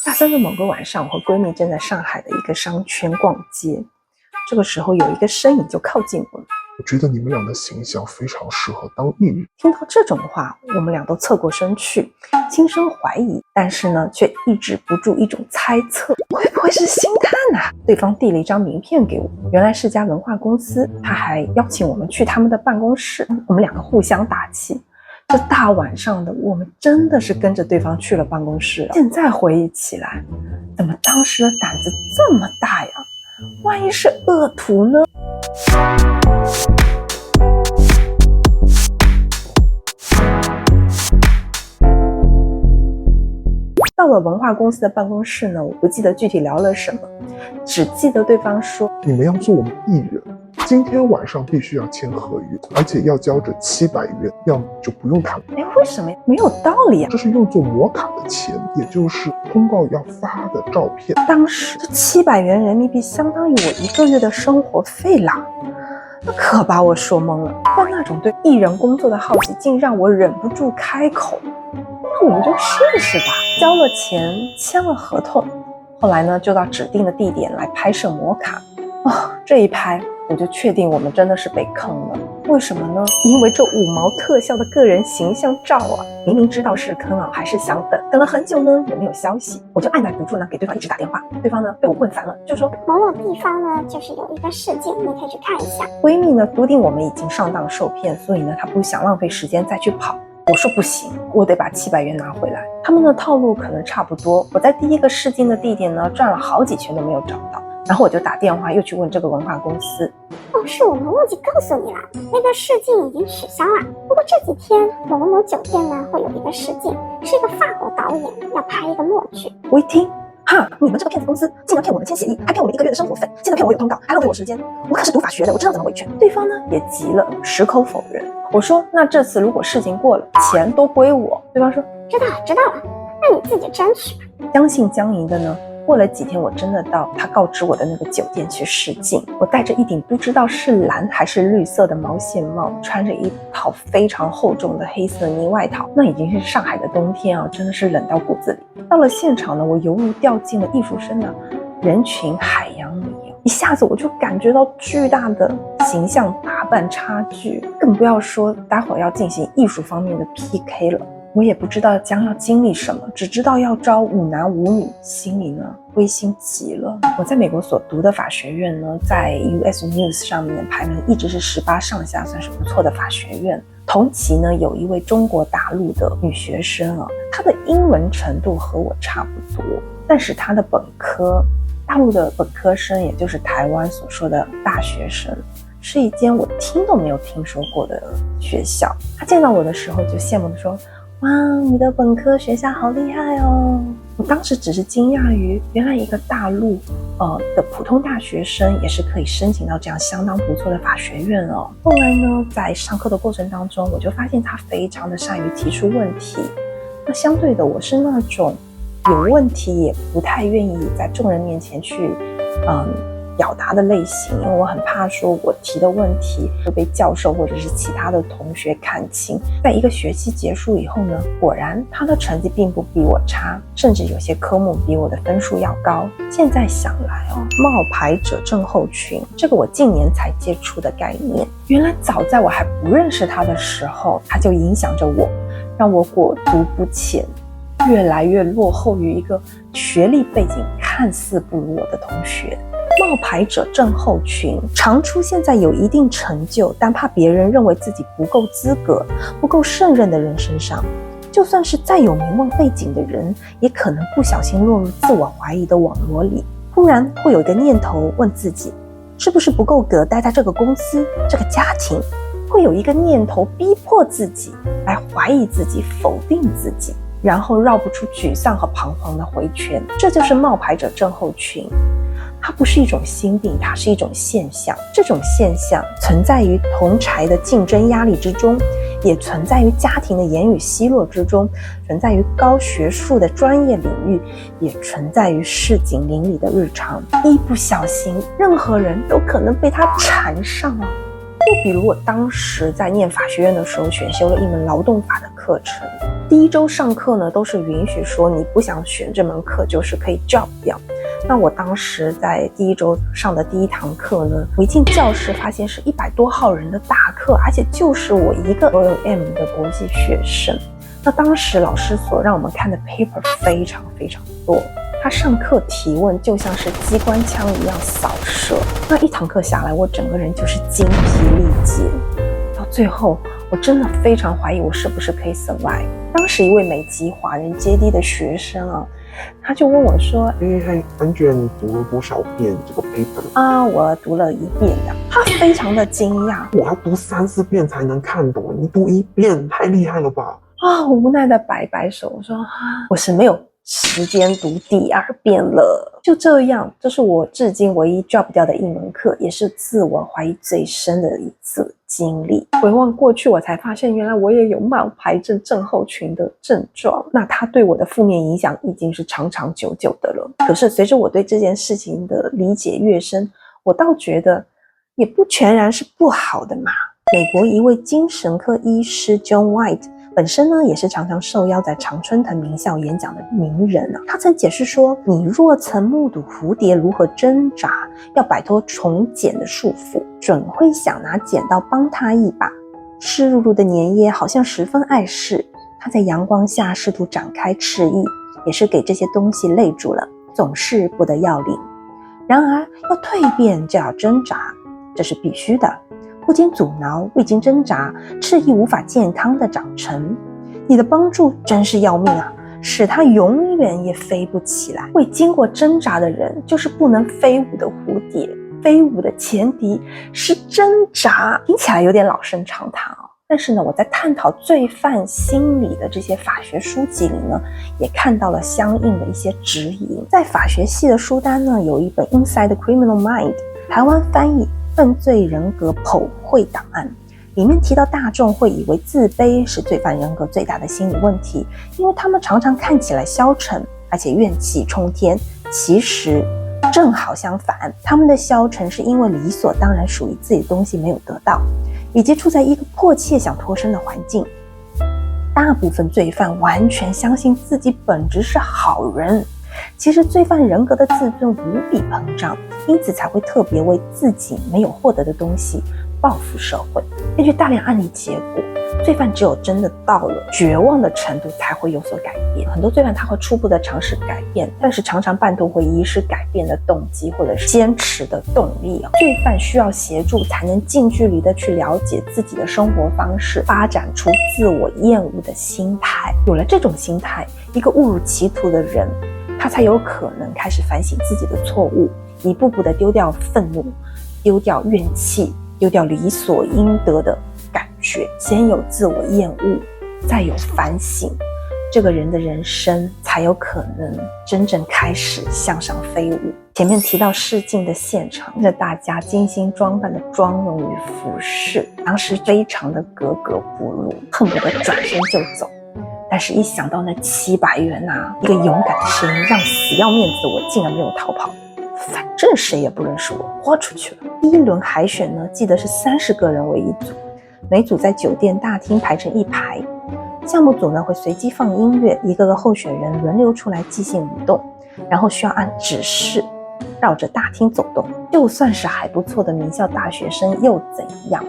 大三的某个晚上，我和闺蜜正在上海的一个商圈逛街，这个时候有一个身影就靠近我们。我觉得你们俩的形象非常适合当艺人。听到这种话，我们俩都侧过身去，轻声怀疑，但是呢，却抑制不住一种猜测，会不会是星探啊？对方递了一张名片给我，原来是家文化公司，他还邀请我们去他们的办公室，我们两个互相打气。这大晚上的，我们真的是跟着对方去了办公室了。现在回忆起来，怎么当时的胆子这么大呀？万一是恶徒呢？到了文化公司的办公室呢，我不记得具体聊了什么，只记得对方说：“你们要做我们艺人，今天晚上必须要签合约，而且要交着700元，要么就不用谈。”为什么没有道理啊？这是用作摩卡的钱，也就是通告要发的照片。当时这700元人民币相当于我1个月的生活费啦，那可把我说懵了。但那种对艺人工作的好奇，竟让我忍不住开口。那我们就试试吧。交了钱，签了合同，后来呢，就到指定的地点来拍摄摩卡。这一拍，我就确定我们真的是被坑了。为什么呢？因为这5毛特效的个人形象照啊，明明知道是坑啊，还是想等了很久呢，也没有消息。我就按捺不住呢，给对方一直打电话。对方呢，被我问烦了，就说某某地方呢，就是有一个试镜，你可以去看一下。闺蜜呢，笃定我们已经上当受骗，所以呢，她不想浪费时间再去跑。我说不行，我得把700元拿回来。他们的套路可能差不多。我在第一个试镜的地点呢，转了好几圈都没有找到，然后我就打电话又去问这个文化公司。是我们忘记告诉你了，那个试镜已经取消了。不过这几天某某酒店呢会有一个试镜，是一个法国导演要拍一个默剧。我一听，你们这个骗子公司竟然骗我们签协议，还骗我们1个月的生活费，现在骗我有通告，还浪费我时间。我可是读法学的，我知道怎么维权。对方呢也急了，矢口否认。我说那这次如果事情过了，钱都归我。对方说知道了，那你自己争取吧。将信将疑的呢，过了几天，我真的到他告知我的那个酒店去试镜。我戴着一顶不知道是蓝还是绿色的毛线帽，穿着一套非常厚重的黑色呢外套。那已经是上海的冬天啊，真的是冷到骨子里。到了现场呢，我犹如掉进了艺术生的人群海洋里，一下子我就感觉到巨大的形象打扮差距，更不要说待会儿要进行艺术方面的 PK 了。我也不知道将要经历什么，只知道要招5男5女，心里呢灰心极了。我在美国所读的法学院呢，在 US News 上面的排名一直是18上下，算是不错的法学院。同期呢，有一位中国大陆的女学生啊，她的英文程度和我差不多，但是她的本科，大陆的本科生，也就是台湾所说的大学生，是一间我听都没有听说过的学校。她见到我的时候就羡慕地说，哇，你的本科学校好厉害哦！我当时只是惊讶于，原来一个大陆的普通大学生也是可以申请到这样相当不错的法学院哦。后来呢，在上课的过程当中，我就发现他非常的善于提出问题。那相对的，我是那种有问题也不太愿意在众人面前去表达的类型，因为我很怕说我提的问题会被教授或者是其他的同学看清。在1个学期结束以后呢，果然他的成绩并不比我差，甚至有些科目比我的分数要高。现在想来冒牌者症候群，这个我近年才接触的概念，原来早在我还不认识他的时候，他就影响着我，让我裹足不前，越来越落后于一个学历背景看似不如我的同学。冒牌者症候群常出现在有一定成就，但怕别人认为自己不够资格、不够胜任的人身上。就算是再有名望背景的人，也可能不小心落入自我怀疑的网罗里。忽然会有一个念头问自己，是不是不够格待在这个公司、这个家庭？会有一个念头逼迫自己来怀疑自己、否定自己，然后绕不出沮丧和彷徨的回圈。这就是冒牌者症候群。它不是一种心病，它是一种现象。这种现象存在于同侪的竞争压力之中，也存在于家庭的言语奚落之中，存在于高学术的专业领域，也存在于市井邻里的日常。一不小心，任何人都可能被它缠上啊。又比如我当时在念法学院的时候，选修了一门劳动法的课程。第一周上课呢，都是允许说你不想选这门课，就是可以 drop 掉。那我当时在第一周上的第一堂课呢，我一进教室发现是100多号人的大课，而且就是我一个 OM 的国际学生。那当时老师所让我们看的 paper 非常非常多，他上课提问就像是机关枪一样扫射。那一堂课下来，我整个人就是精疲力竭，到最后我真的非常怀疑我是不是可以 survive。当时一位美籍华人阶梯的学生啊，他就问我说Angela，你读了多少遍这个 paper 啊？我读了1遍的。他非常的惊讶，我要读3、4遍才能看懂，你读1遍太厉害了吧？我无奈的摆摆手，我说我是没有时间读第2遍了。就这样，这是我至今唯一 drop 掉的一门课，也是自我怀疑最深的一次经历。回望过去，我才发现原来我也有慢排症症候群的症状，那它对我的负面影响已经是长长久久的了。可是随着我对这件事情的理解越深，我倒觉得也不全然是不好的嘛。美国一位精神科医师 John White本身呢，也是常常受邀在常春藤名校演讲的名人啊。他曾解释说，你若曾目睹蝴蝶如何挣扎，要摆脱虫茧的束缚，准会想拿剪刀帮他一把。湿漉漉的粘液好像十分碍事，他在阳光下试图展开翅翼，也是给这些东西累住了，总是不得要领。然而要蜕变就要挣扎，这是必须的。不经阻挠，未经挣扎，翅翼无法健康的长成。你的帮助真是要命啊，使它永远也飞不起来。未经过挣扎的人，就是不能飞舞的蝴蝶。飞舞的前提是挣扎，听起来有点老生常谈哦。但是呢，我在探讨罪犯心理的这些法学书籍里呢，也看到了相应的一些指引。在法学系的书单呢，有一本 Inside the Criminal Mind， 台湾翻译犯罪人格剖绘档案，里面提到大众会以为自卑是罪犯人格最大的心理问题，因为他们常常看起来消沉，而且怨气冲天。其实正好相反，他们的消沉是因为理所当然属于自己的东西没有得到，以及处在一个迫切想脱身的环境。大部分罪犯完全相信自己本质是好人，其实罪犯人格的自尊无比膨胀，因此才会特别为自己没有获得的东西报复社会。根据大量案例结果，罪犯只有真的到了绝望的程度才会有所改变。很多罪犯他会初步的尝试改变，但是常常半途会遗失改变的动机或者是坚持的动力。罪犯需要协助才能近距离的去了解自己的生活方式，发展出自我厌恶的心态。有了这种心态，一个误入歧途的人，他才有可能开始反省自己的错误，一步步的丢掉愤怒，丢掉怨气，丢掉理所应得的感觉。先有自我厌恶，再有反省，这个人的人生才有可能真正开始向上飞舞。前面提到试镜的现场，着大家精心装扮的妆容与服饰，当时非常的格格不入，恨不得转身就走。但是一想到那700元啊，一个勇敢的声音让死要面子，我竟然没有逃跑。反正谁也不认识我，豁出去了。第一轮海选呢，记得是30个人为一组，每组在酒店大厅排成一排。项目组呢会随机放音乐，一个个候选人轮流出来即兴舞动，然后需要按指示绕着大厅走动。就算是还不错的名校大学生又怎样？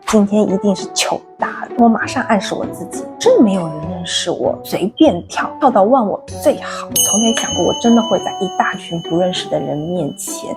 今天一定是糗大了。我马上暗示我自己，真没有人认识我，随便跳到忘我最好。从没想过我真的会在一大群不认识的人面前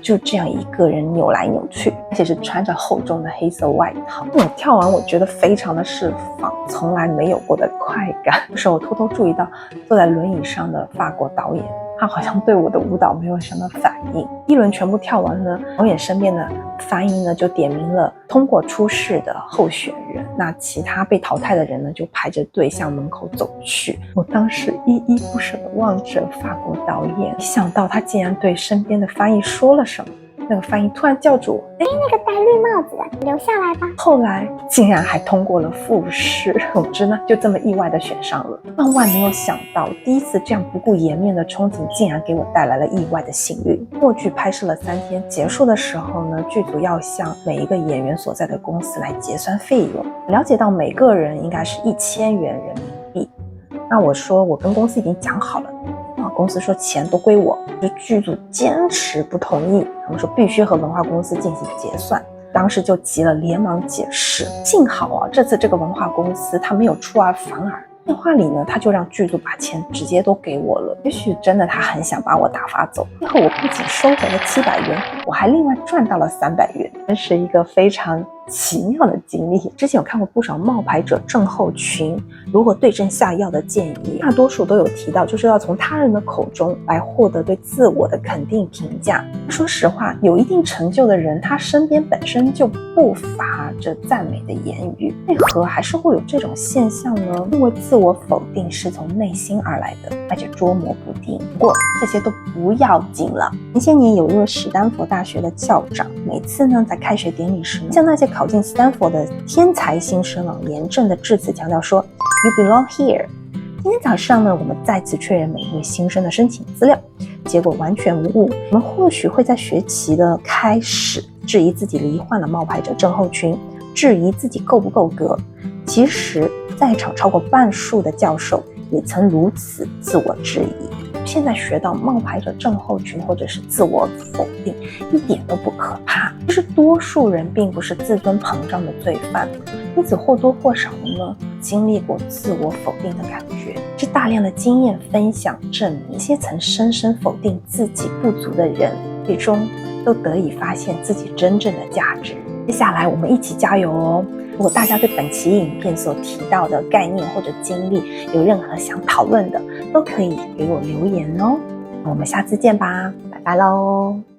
就这样一个人扭来扭去，而且是穿着厚重的黑色外套。我跳完我觉得非常的释放，从来没有过的快感。这时候我偷偷注意到坐在轮椅上的法国导演，他好像对我的舞蹈没有什么反应。一轮全部跳完呢，导演身边的翻译呢就点名了通过初试的候选人，那其他被淘汰的人呢就排着队向门口走去。我当时依依不舍地望着法国导演，没想到他竟然对身边的翻译说了什么。那个翻译突然叫住我，那个戴绿帽子的留下来吧。后来竟然还通过了复试，总之呢就这么意外的选上了。万万没有想到，第一次这样不顾颜面的憧憬竟然给我带来了意外的幸运。默剧拍摄了3天，结束的时候呢，剧组要向每一个演员所在的公司来结算费用，了解到每个人应该是1000元人民币。那我说我跟公司已经讲好了，公司说钱都归我，就剧组坚持不同意，他们说必须和文化公司进行结算。当时就急了，连忙解释。幸好这次这个文化公司他没有出尔反尔，电话里呢他就让剧组把钱直接都给我了。也许真的他很想把我打发走。最后我不仅收回了700元，我还另外赚到了300元，真是一个非常奇妙的经历。之前有看过不少冒牌者症候群如何对症下药的建议，大多数都有提到，就是要从他人的口中来获得对自我的肯定评价。说实话，有一定成就的人，他身边本身就不乏着赞美的言语，为何还是会有这种现象呢？因为自我否定是从内心而来的，而且捉摸不定。不过这些都不要紧了。前些年有一位史丹佛大学的校长，每次呢在开学典礼时，向那些考进斯坦福的天才新生严正的致辞强调说 You belong here。 今天早上呢，我们再次确认每一位新生的申请资料，结果完全无误。我们或许会在学期的开始质疑自己罹患了冒牌者症候群，质疑自己够不够格。其实在场超过半数的教授也曾如此自我质疑。现在学到冒牌者症候群或者是自我否定一点都不可怕，就是多数人并不是自尊膨胀的罪犯，因此或多或少的呢经历过自我否定的感觉。是大量的经验分享证明，一些曾深深否定自己不足的人，最终都得以发现自己真正的价值。接下来我们一起加油哦！如果大家对本期影片所提到的概念或者经历有任何想讨论的，都可以给我留言哦。我们下次见吧，拜拜喽。